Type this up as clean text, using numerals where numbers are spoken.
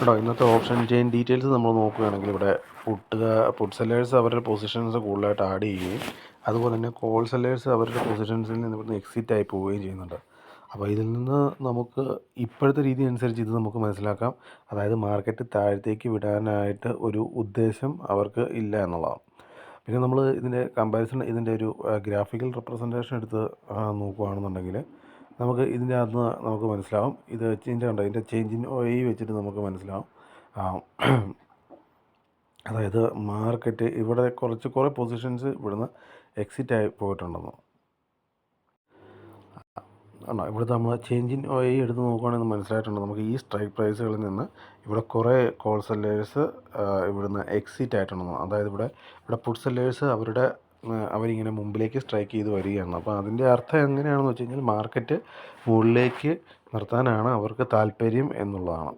എടോ ഇന്നത്തെ option chain details നമ്മൾ നോക്കുകയാണെങ്കിൽ ഇവിടെ പുട്ട് സെല്ലേഴ്സ് അവരുടെ പൊസിഷൻസ് കൂടുതലായിട്ട് ആഡ് ചെയ്യുകയും അതുപോലെ തന്നെ കോൾ സെല്ലേഴ്സ് അവരുടെ പൊസിഷൻസിൽ നിന്ന് ഇവിടുന്ന് എക്സിറ്റ് ആയി പോവുകയും ചെയ്യുന്നുണ്ട്. അപ്പോൾ ഇതിൽ നിന്ന് നമുക്ക് ഇപ്പോഴത്തെ രീതി അനുസരിച്ച് ഇത് നമുക്ക് മനസ്സിലാക്കാം, അതായത് മാർക്കറ്റ് താഴത്തേക്ക് വിടാനായിട്ട് ഒരു ഉദ്ദേശം അവർക്ക് ഇല്ല എന്നുള്ളതാണ്. പിന്നെ നമ്മൾ ഇതിൻ്റെ കമ്പാരിസൺ ഇതിൻ്റെ ഒരു ഗ്രാഫിക്കൽ റെപ്രസെൻറ്റേഷൻ എടുത്ത് നോക്കുകയാണെന്നുണ്ടെങ്കിൽ നമുക്ക് ഇതിൻ്റെ അകത്ത് നിന്ന് നമുക്ക് മനസ്സിലാവും. ഇത് ഇതിൻ്റെ കണ്ടോ, ഇതിൻ്റെ ചേഞ്ച് ഇൻ OI വെച്ചിട്ട് നമുക്ക് മനസ്സിലാവും. അതായത് മാർക്കറ്റ് ഇവിടെ കുറേ പൊസിഷൻസ് ഇവിടുന്ന് എക്സിറ്റ് ആയി പോയിട്ടുണ്ടെന്ന്. ആണോ, ഇവിടുത്തെ നമ്മൾ ചേഞ്ച് ഇൻ OI എടുത്ത് നോക്കുകയാണെങ്കിൽ മനസ്സിലായിട്ടുണ്ട് നമുക്ക് ഈ സ്ട്രൈക്ക് പ്രൈസുകളിൽ നിന്ന് ഇവിടെ കുറേ കോൾ സെല്ലേഴ്സ് ഇവിടുന്ന് എക്സിറ്റ് ആയിട്ടുണ്ടെന്ന്. അതായത് ഇവിടെ പുട്ട് സെല്ലേഴ്സ് അവരിങ്ങനെ മുമ്പിലേക്ക് സ്ട്രൈക്ക് ചെയ്ത് വരികയാണ്. അപ്പോൾ അതിൻ്റെ അർത്ഥം എങ്ങനെയാണെന്ന് വെച്ച് കഴിഞ്ഞാൽ മാർക്കറ്റ് മുകളിലേക്ക് നിർത്താനാണ് അവർക്ക് താല്പര്യം എന്നുള്ളതാണ്.